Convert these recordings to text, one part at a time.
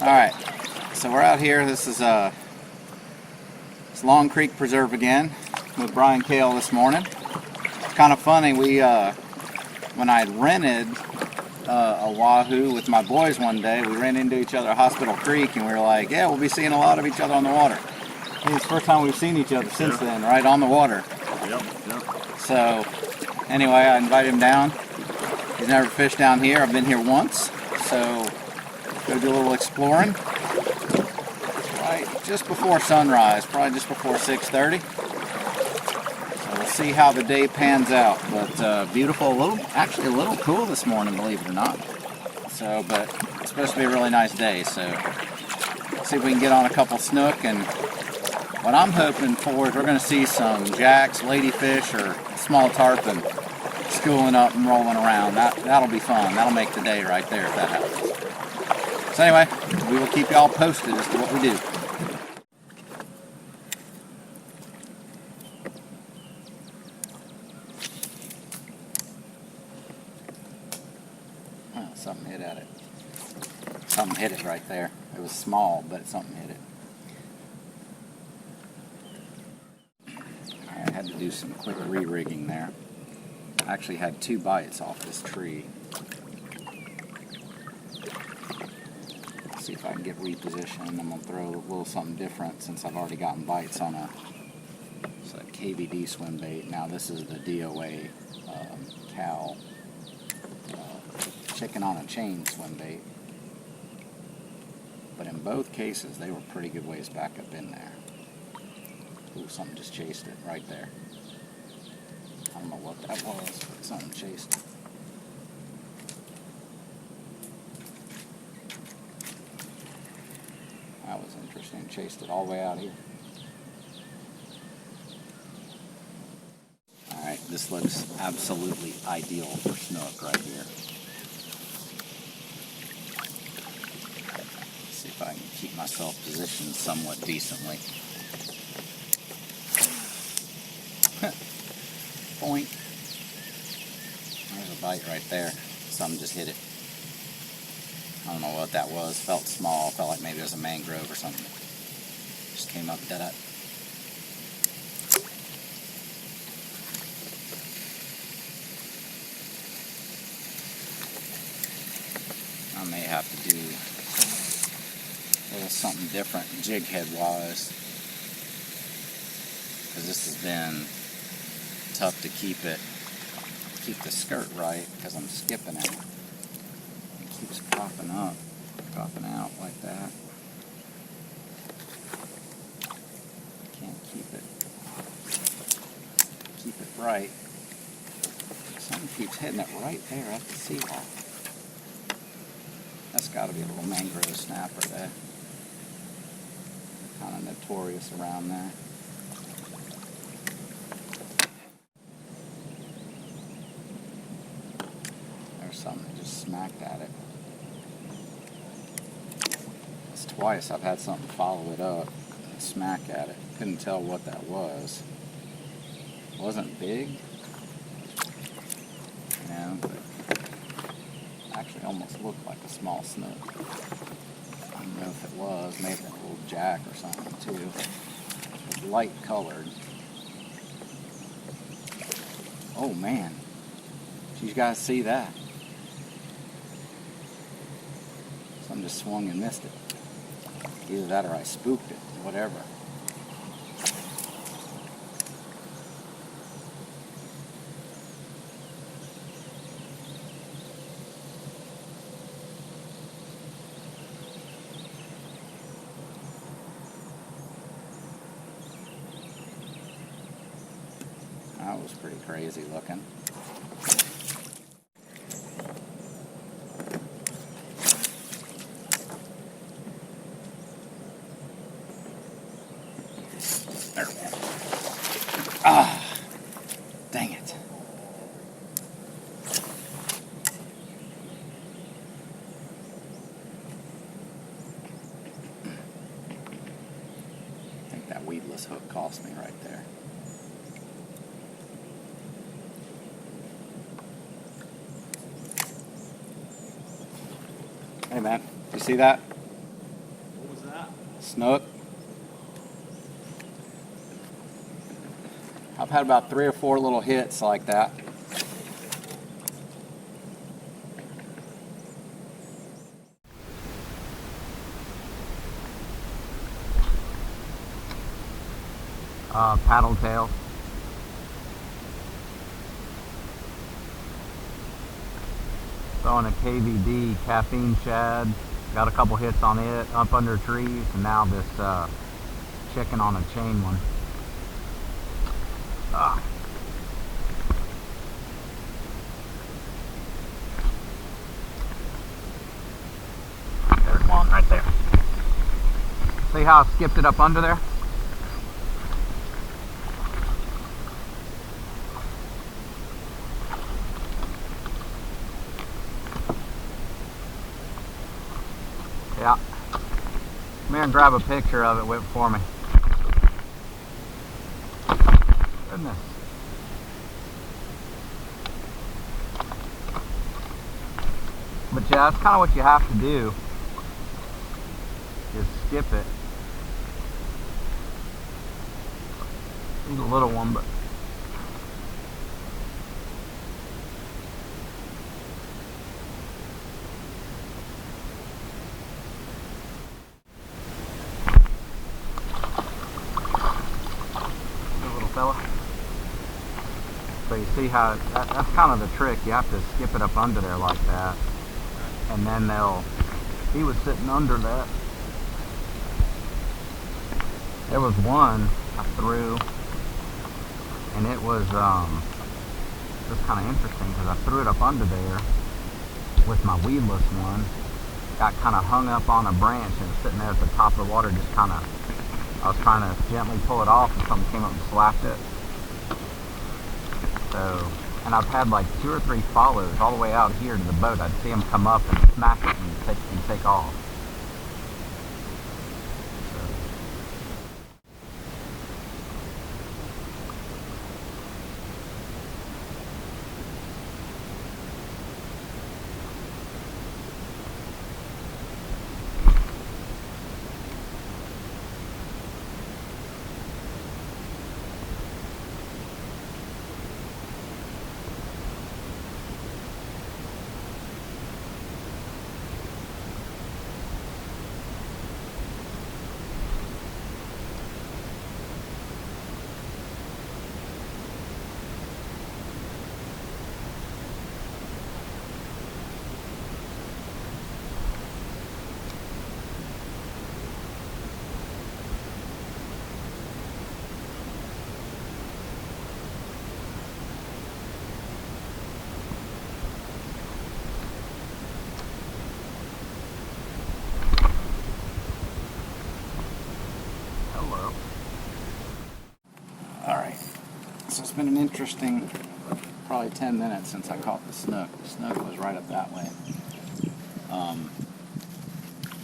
Alright, so we're out here. This is it's Long Creek Preserve again with Bryan Kayl this morning. It's kind of funny, when I had rented a Wahoo with my boys one day, we ran into each other at Hospital Creek and we were like, yeah, we'll be seeing a lot of each other on the water. I think it's the first time we've seen each other since then, right on the water. Yep. So anyway, I invited him down. He's never fished down here. I've been here once, so go do a little exploring. Right just before sunrise, probably just before 6:30. So we'll see how the day pans out. But beautiful, actually a little cool this morning, believe it or not. So, but it's supposed to be a really nice day. So let's see if we can get on a couple snook. And what I'm hoping for is we're going to see some jacks, ladyfish, or small tarpon schooling up and rolling around. That'll be fun. That'll make the day right there if that happens. So anyway, we will keep y'all posted as to what we do. Oh, something hit at it. Something hit it right there. It was small, but something hit it. I had to do some quick re-rigging there. I actually had 2 bites off this tree. See if I can get repositioned. I'm going to throw a little something different since I've already gotten bites on a KVD swim bait. Now this is the DOA cow chicken on a chain swim bait. But in both cases, they were pretty good ways back up in there. Ooh, something just chased it right there. I don't know what that was, but something chased it. That was interesting. Chased it all the way out here. Alright, this looks absolutely ideal for snook right here. Let's see if I can keep myself positioned somewhat decently. Point. There's a bite right there. Something just hit it. I don't know what that was. Felt small. Felt like maybe it was a mangrove or something. Just came up dead up. I may have to do a little something different jig head wise, because this has been tough to keep the skirt right because I'm skipping it. Keeps popping up, popping out like that. Can't keep it right. Something keeps hitting it right there at the seawall. That's got to be a little mangrove snapper there. Kind of notorious around there. There's something that just smacked at it. Twice I've had something follow it up and smack at it. Couldn't tell what that was. It wasn't big. Yeah, but actually almost looked like a small snook. I don't know if it was. Maybe a little jack or something too. It was light colored. Oh man. Did you guys see that? Something just swung and missed it. Either that or I spooked it, whatever. That was pretty crazy looking. Ah, dang it. I think that weedless hook cost me right there. Hey man, you see that? Snook. I've had about 3 or 4 little hits like that. Paddle tail. Throwing a KVD, caffeine shad. Got a couple hits on it, up under trees, and now this chicken on a chain one. There's one right there. See how I skipped it up under there? Yeah. Come here and grab a picture of it, whip for me. Goodness. But yeah, that's kind of what you have to do, is skip it. He's a little one, but fella. So you see how that's kind of the trick. You have to skip it up under there like that, and then he was sitting under that. There was one I threw, and it was just kind of interesting because I threw it up under there with my weedless one. Got kind of hung up on a branch and was sitting there at the top of the water, just kind of. I was trying to gently pull it off and something came up and slapped it. So, and I've had like 2 or 3 follows all the way out here to the boat. I'd see them come up and smack it and take off. Alright, so it's been an interesting probably 10 minutes since I caught the snook. The snook was right up that way.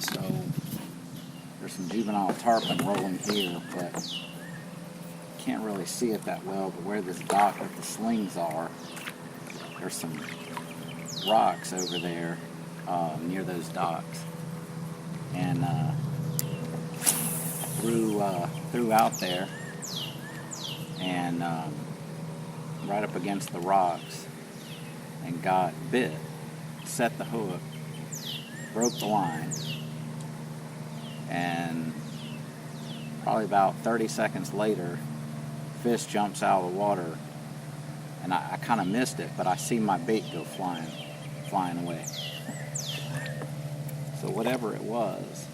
So there's some juvenile tarpon rolling here, but can't really see it that well. But where this dock with the slings are, there's some rocks over there near those docks. And threw out there and right up against the rocks and got bit, set the hook, broke the line, and probably about 30 seconds later, fish jumps out of the water, and I kind of missed it, but I see my bait go flying away. So whatever it was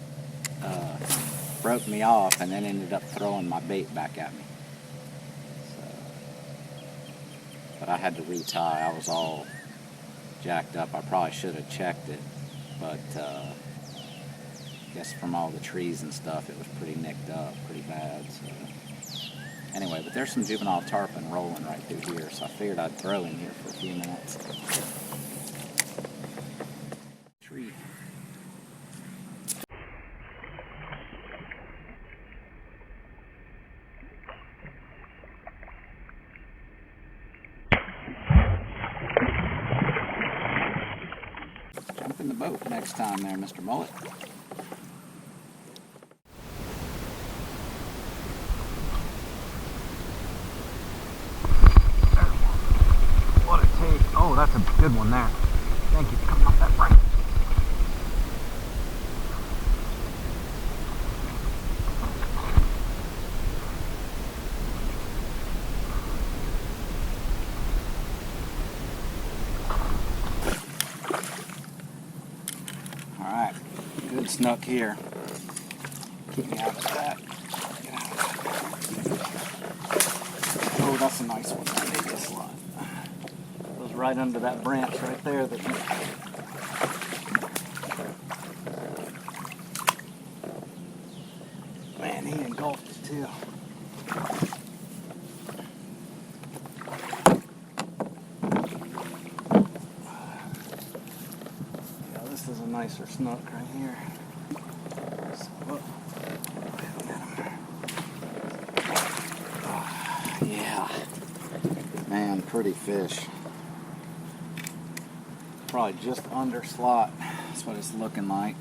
broke me off and then ended up throwing my bait back at me. But I had to retie. I was all jacked up. I probably should have checked it, but I guess from all the trees and stuff, it was pretty nicked up, pretty bad. So anyway, but there's some juvenile tarpon rolling right through here, so I figured I'd throw in here for a few minutes. Tree. Jump in the boat next time there, Mr. Mullet. Good one there. Thank you for coming off that branch. Alright, good snook here. Keep me out of that. Get out of that. Oh, that's a nice one. I made this lot. Goes right under that branch right there. Man, he engulfed it too. Yeah, this is a nicer snook right here. So, yeah, man, pretty fish. Probably just under slot. That's what it's looking like.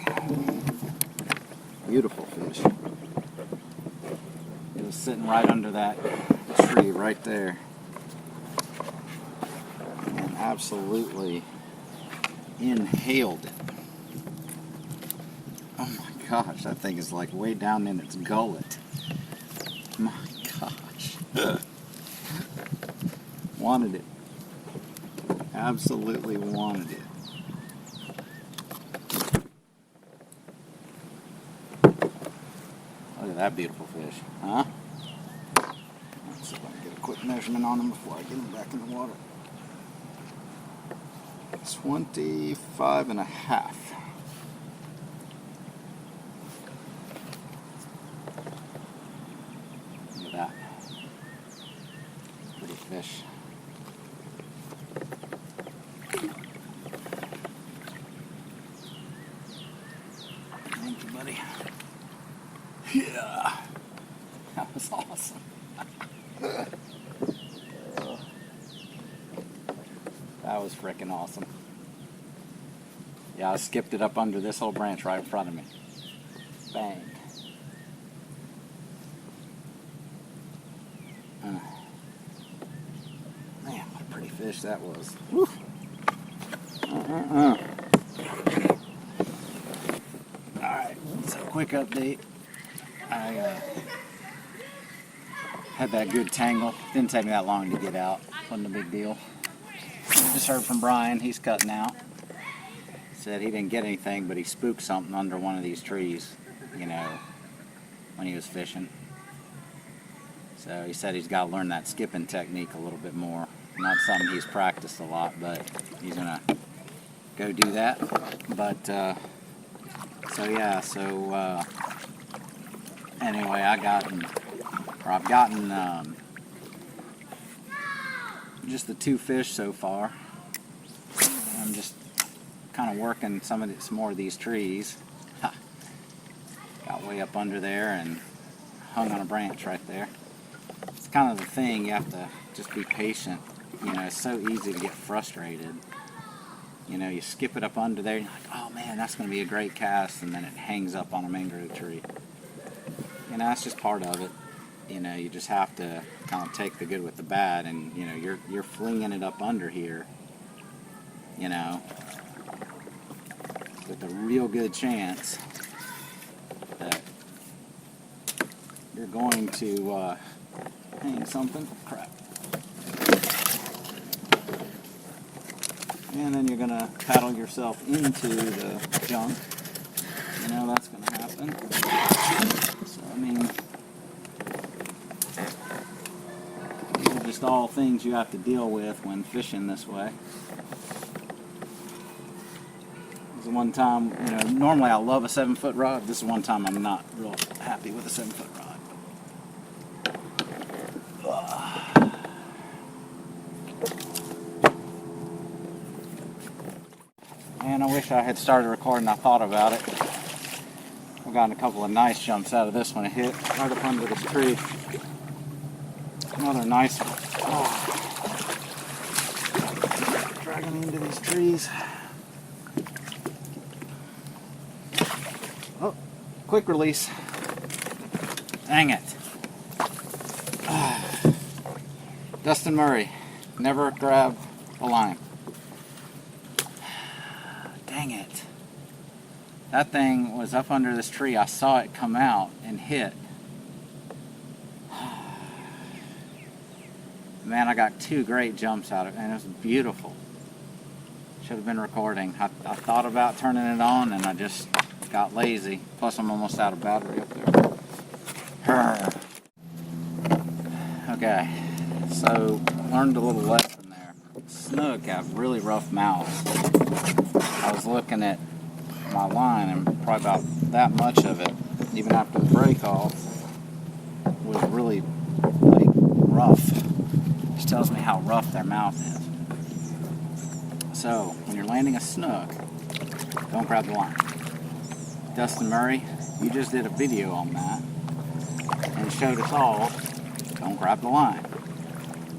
Beautiful fish. It was sitting right under that tree right there. And absolutely inhaled it. Oh my gosh, that thing is like way down in its gullet. My gosh. Wanted it. Absolutely wanted it. Look at that beautiful fish, huh? Let's see if I can get a quick measurement on him before I get him back in the water. 25 and a half. Look at that. Pretty fish. Thank you, buddy. Yeah, that was awesome. That was freaking awesome. Yeah, I skipped it up under this whole branch right in front of me. Bang. Man, what a pretty fish that was. Woo. Alright, so quick update. I had that good tangle. Didn't take me that long to get out. Wasn't a big deal. Just heard from Bryan. He's cutting out. Said he didn't get anything, but he spooked something under one of these trees, you know, when he was fishing. So he said he's got to learn that skipping technique a little bit more. Not something he's practiced a lot, but he's going to go do that. But, so yeah, so anyway, I've gotten just the 2 fish so far. I'm just kind of working some more of these trees. Got way up under there and hung on a branch right there. It's kind of the thing, you have to just be patient. You know, it's so easy to get frustrated. You know, you skip it up under there and you're like, oh man, that's going to be a great cast, and then it hangs up on a mangrove tree. You know, that's just part of it. You know, you just have to kind of take the good with the bad, and you know, you're flinging it up under here, you know, with a real good chance that you're going to hang something. Crap. And then you're going to paddle yourself into the junk. You know, that's going to happen. So, I mean, these are just all things you have to deal with when fishing this way. This is one time, you know, normally I love a 7-foot rod. This is one time I'm not real happy with a 7-foot rod. And I wish I had started recording. I thought about it. I've gotten a couple of nice jumps out of this one. It hit right up under this tree. Another nice one. Oh. Dragging me into these trees. Oh, quick release. Dang it. Dustin Murray. Never grab a line. That thing was up under this tree. I saw it come out and hit. Man, I got 2 great jumps out of it, and it was beautiful. Should have been recording. I thought about turning it on, and I just got lazy. Plus, I'm almost out of battery up there. Okay, so learned a little lesson there. Snook have really rough mouths. I was looking at my line, and probably about that much of it, even after the break off, was really like rough. Which tells me how rough their mouth is. So when you're landing a snook, don't grab the line. Dustin Murray, you just did a video on that and showed us all, don't grab the line.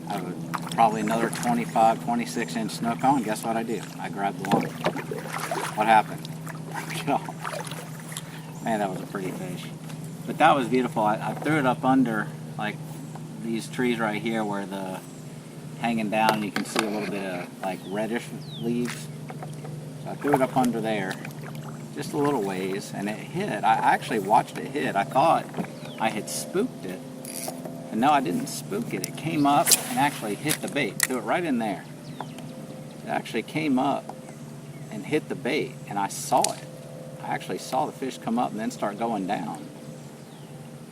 I have probably another 25, 26 inch snook on. Guess what I do? I grabbed the line. What happened? Man, that was a pretty fish. But that was beautiful. I threw it up under like these trees right here where the hanging down, and you can see a little bit of like reddish leaves. So I threw it up under there, just a little ways, and it hit. I actually watched it hit. I thought I had spooked it, and no, I didn't spook it. It came up and actually hit the bait. Threw it right in there. It actually came up and hit the bait, and I saw it. I actually saw the fish come up and then start going down.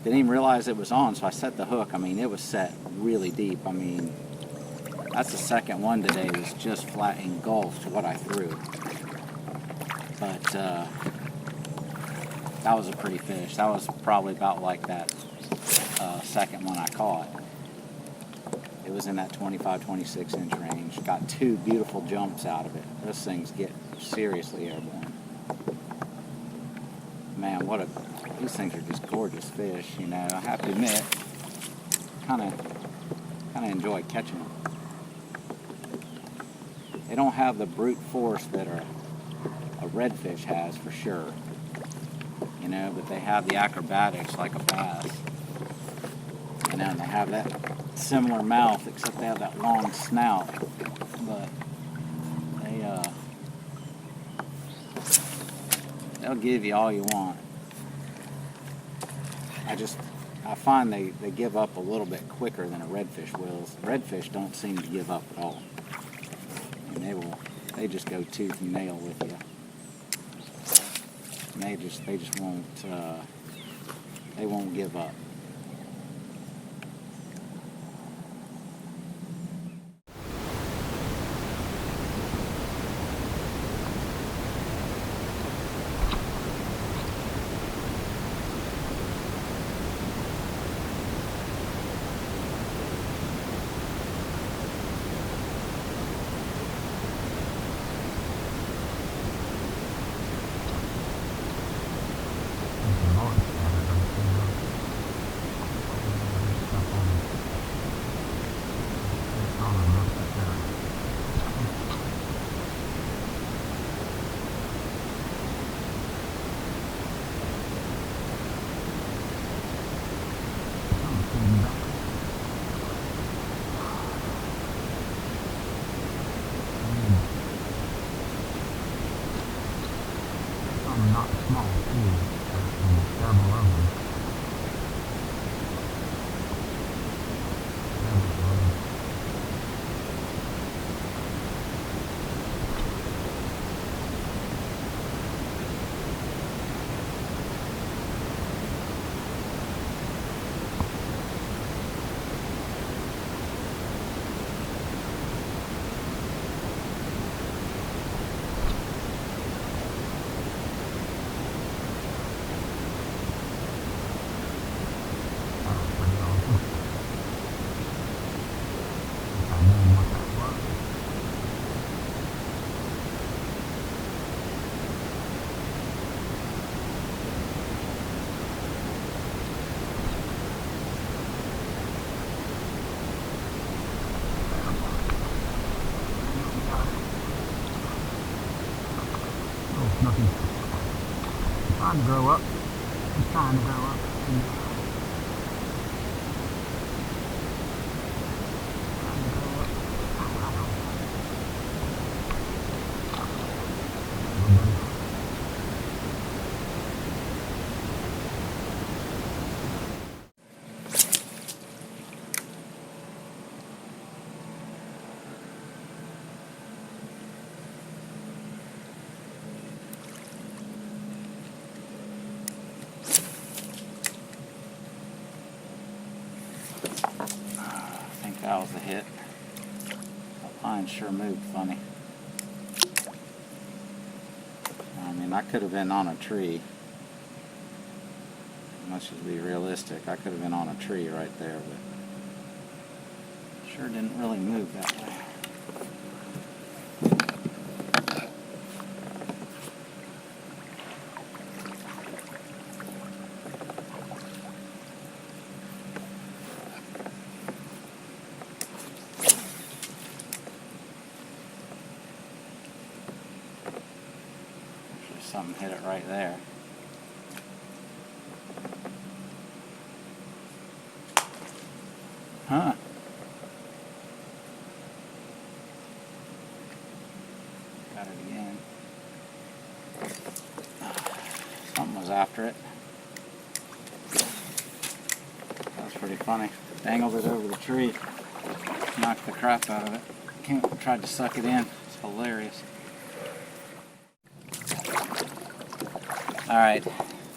Didn't even realize it was on, so I set the hook. I mean, it was set really deep. I mean, that's the second one today, was just flat engulfed what I threw. But that was a pretty fish. That was probably about like that second one I caught. It was in that 25, 26 inch range. Got 2 beautiful jumps out of it. Those things get seriously airborne. Man, these things are just gorgeous fish, you know. I have to admit, kind of enjoy catching them. They don't have the brute force that a redfish has, for sure, you know, but they have the acrobatics like a bass, you know, and they have that similar mouth, except they have that long snout. But they'll give you all you want. I find they give up a little bit quicker than a redfish will. Redfish don't seem to give up at all. And they just go tooth and nail with you. And they just won't give up. Not small too, several of them. Nothing. I'm trying to grow up. I'm trying to grow up. That was a hit. That line sure moved funny. I mean, I could have been on a tree. Let's just be realistic. I could have been on a tree right there, but sure didn't really move that way. Something hit it right there. Huh. Got it again. Something was after it. That was pretty funny. Dangled it over the tree. Knocked the crap out of it. Tried to suck it in. It's hilarious. Alright,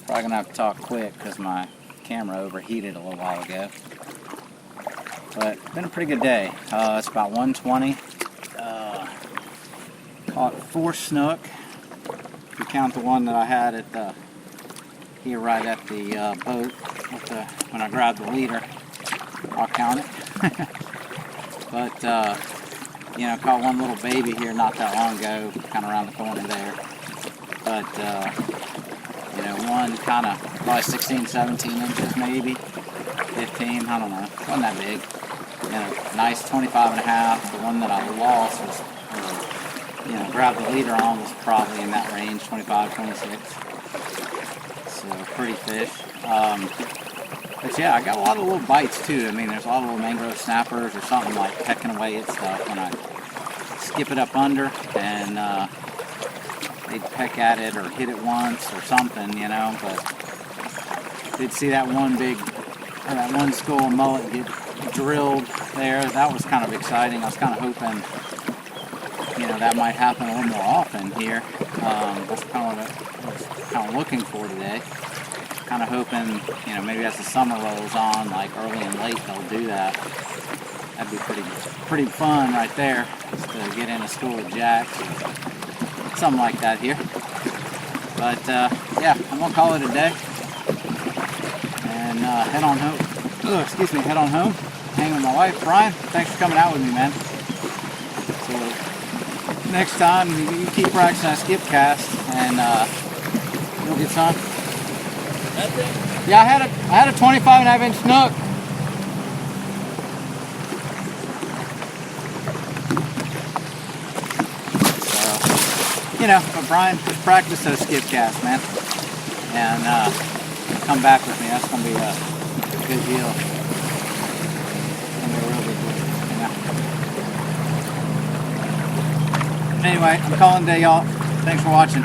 probably gonna have to talk quick because my camera overheated a little while ago. But it's been a pretty good day. It's about 1:20. Caught 4 snook. If you count the one that I had at the here right at the boat with when I grabbed the leader, I'll count it. But you know, caught one little baby here not that long ago, kind of around the corner there. But you know, one kind of probably 16, 17 inches maybe, 15, I don't know, wasn't that big. You know, nice 25 and a half. The one that I lost was, you know, grabbed the leader on was probably in that range, 25, 26. So pretty fish. But yeah, I got a lot of little bites too. I mean, there's a lot of little mangrove snappers or something like pecking away at stuff when I skip it up under, and they'd peck at it or hit it once or something, you know. But did see that one that one skull and mullet get drilled there. That was kind of exciting. I was kind of hoping, you know, that might happen a little more often here. That's kind of what I was kind of looking for today. Kind of hoping, you know, maybe as the summer rolls on, like early and late, they'll do that. That'd be pretty fun right there, just to get in a school of jacks, something like that here. But yeah, I'm gonna call it a day and head on home. Oh, excuse me, head on home. Hang with my wife, Brian. Thanks for coming out with me, man. So next time you keep practicing that skip cast, and you'll get some. That's it? Yeah, I had a 25.5 inch snook. So, you know, but Brian, just practice those skip casts, man, and come back with me. That's gonna be a good deal. It's gonna be a real good deal. Yeah. Anyway, I'm calling it a day, y'all. Thanks for watching.